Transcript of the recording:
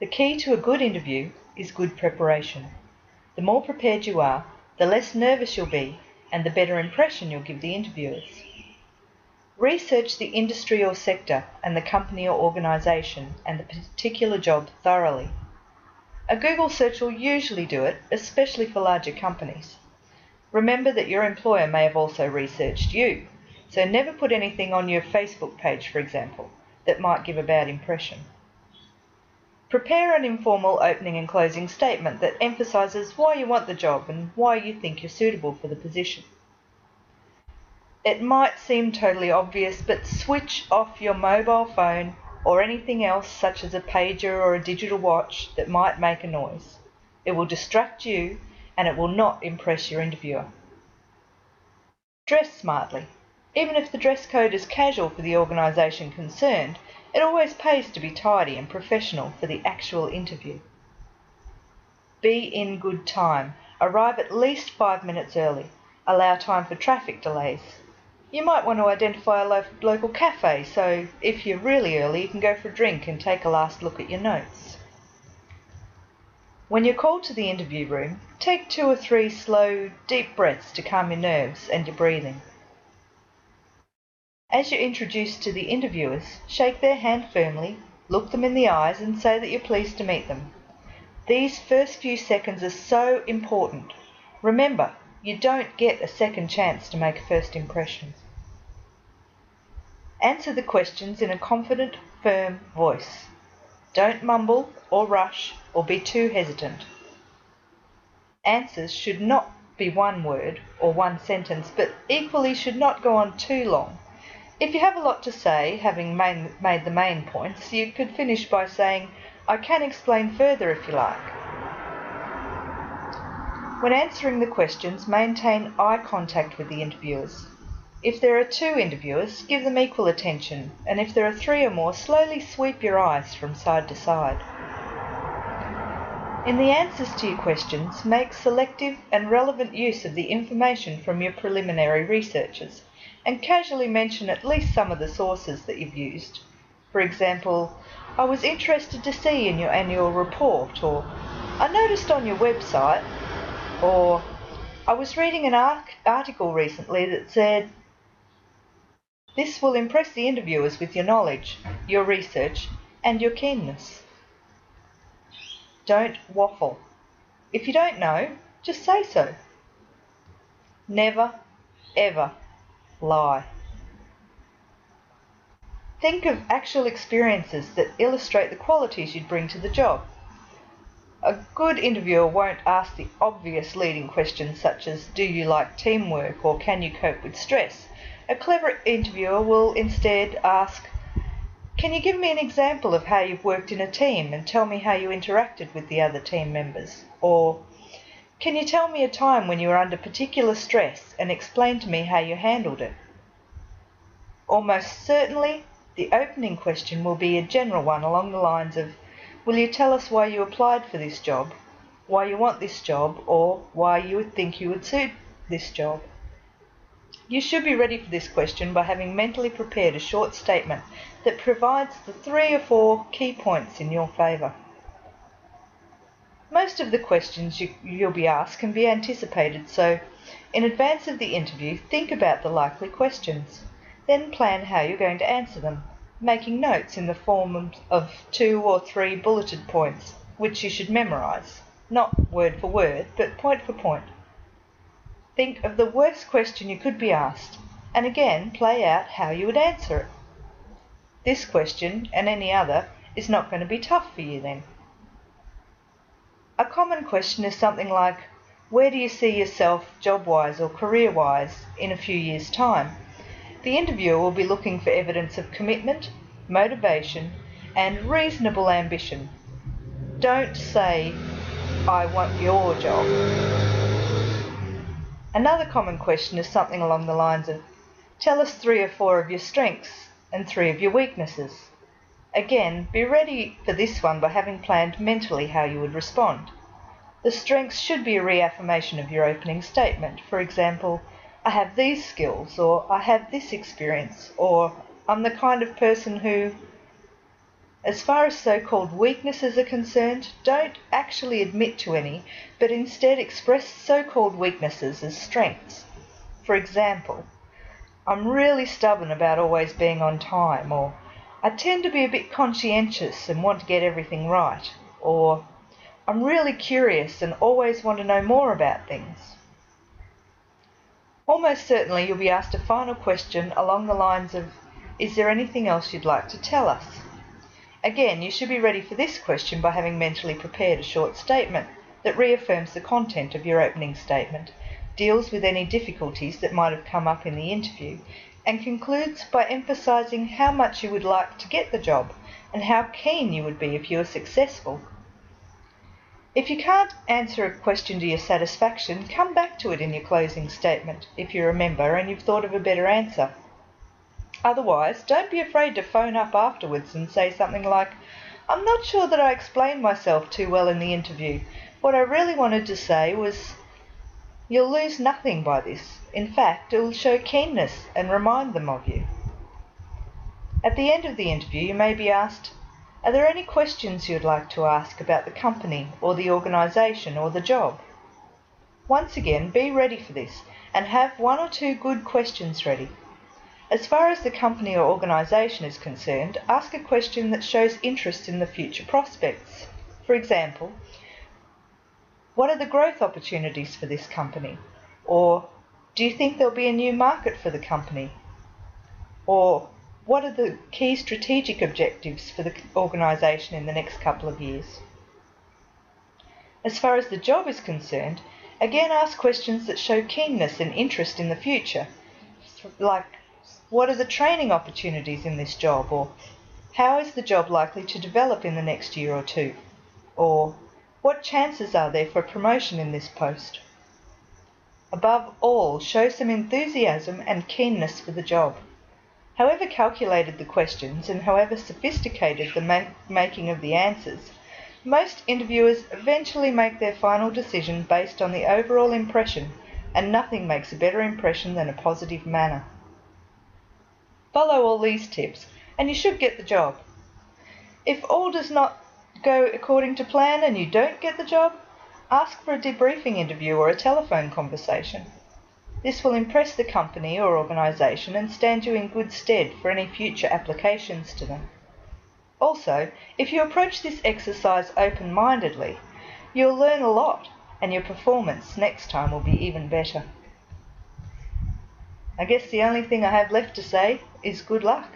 The key to a good interview is good preparation. The more prepared you are, the less nervous you'll be and the better impression you'll give the interviewers. Research the industry or sector and the company or organisation and the particular job thoroughly. A Google search will usually do it, especially for larger companies. Remember that your employer may have also researched you, so never put anything on your Facebook page, for example, that might give a bad impression. Prepare an informal opening and closing statement that emphasises why you want the job and why you think you're suitable for the position. It might seem totally obvious, but switch off your mobile phone or anything else such as a pager or a digital watch that might make a noise. It will distract you and it will not impress your interviewer. Dress smartly. Even if the dress code is casual for the organisation concerned, it always pays to be tidy and professional for the actual interview. Be in good time. Arrive at least 5 minutes early. Allow time for traffic delays. You might want to identify a local cafe, so if you're really early, you can go for a drink and take a last look at your notes. When you're called to the interview room, take 2 or 3 slow, deep breaths to calm your nerves and your breathing. As you're introduced to the interviewers, shake their hand firmly, look them in the eyes and say that you're pleased to meet them. These first few seconds are so important. Remember, you don't get a second chance to make a first impression. Answer the questions in a confident, firm voice. Don't mumble or rush or be too hesitant. Answers should not be one word or one sentence, but equally should not go on too long. If you have a lot to say, having made the main points, you could finish by saying, "I can explain further if you like." When answering the questions, maintain eye contact with the interviewers. If there are 2 interviewers, give them equal attention, and if there are 3 or more, slowly sweep your eyes from side to side. In the answers to your questions, make selective and relevant use of the information from your preliminary researches, and casually mention at least some of the sources that you've used. For example, "I was interested to see in your annual report," or "I noticed on your website," or "I was reading an article recently that said." This will impress the interviewers with your knowledge, your research, and your keenness. Don't waffle. If you don't know, just say so. Never, ever lie. Think of actual experiences that illustrate the qualities you'd bring to the job. A good interviewer won't ask the obvious leading questions such as, "Do you like teamwork?" or "Can you cope with stress?" A clever interviewer will instead ask, "Can you give me an example of how you've worked in a team and tell me how you interacted with the other team members?" Or, "Can you tell me a time when you were under particular stress and explain to me how you handled it?" Almost certainly, the opening question will be a general one along the lines of, "Will you tell us why you applied for this job, why you want this job, or why you would think you would suit this job?" You should be ready for this question by having mentally prepared a short statement that provides the 3 or 4 key points in your favour. Most of the questions you'll be asked can be anticipated, so in advance of the interview, think about the likely questions. Then plan how you're going to answer them, making notes in the form of 2 or 3 bulleted points, which you should memorise, not word for word, but point for point. Think of the worst question you could be asked, and again play out how you would answer it. This question, and any other, is not going to be tough for you then. A common question is something like, "Where do you see yourself job-wise or career-wise in a few years' time?" The interviewer will be looking for evidence of commitment, motivation, and reasonable ambition. Don't say, "I want your job." Another common question is something along the lines of, "Tell us 3 or 4 of your strengths and 3 of your weaknesses." Again, be ready for this one by having planned mentally how you would respond. The strengths should be a reaffirmation of your opening statement. For example, "I have these skills," or "I have this experience," or "I'm the kind of person who..." As far as so-called weaknesses are concerned, don't actually admit to any, but instead express so-called weaknesses as strengths. For example, I'm really stubborn about always being on time, or I tend to be a bit conscientious and want to get everything right, or I'm really curious and always want to know more about things. Almost certainly you'll be asked a final question along the lines of, is there anything else you'd like to tell us? Again, you should be ready for this question by having mentally prepared a short statement that reaffirms the content of your opening statement, deals with any difficulties that might have come up in the interview, and concludes by emphasising how much you would like to get the job and how keen you would be if you were successful. If you can't answer a question to your satisfaction, come back to it in your closing statement if you remember and you've thought of a better answer. Otherwise, don't be afraid to phone up afterwards and say something like, I'm not sure that I explained myself too well in the interview. What I really wanted to say was, you'll lose nothing by this. In fact, it will show keenness and remind them of you. At the end of the interview, you may be asked, are there any questions you'd like to ask about the company or the organisation or the job? Once again, be ready for this and have 1 or 2 good questions ready. As far as the company or organisation is concerned, ask a question that shows interest in the future prospects. For example, what are the growth opportunities for this company? Or, do you think there'll be a new market for the company? Or, what are the key strategic objectives for the organisation in the next couple of years? As far as the job is concerned, again ask questions that show keenness and interest in the future, like, what are the training opportunities in this job? Or, how is the job likely to develop in the next year or 2? Or, what chances are there for promotion in this post? Above all, show some enthusiasm and keenness for the job. However calculated the questions and however sophisticated the making of the answers, most interviewers eventually make their final decision based on the overall impression, and nothing makes a better impression than a positive manner. Follow all these tips and you should get the job. If all does not go according to plan and you don't get the job, ask for a debriefing interview or a telephone conversation. This will impress the company or organisation and stand you in good stead for any future applications to them. Also, if you approach this exercise open-mindedly, you'll learn a lot and your performance next time will be even better. I guess the only thing I have left to say is good luck.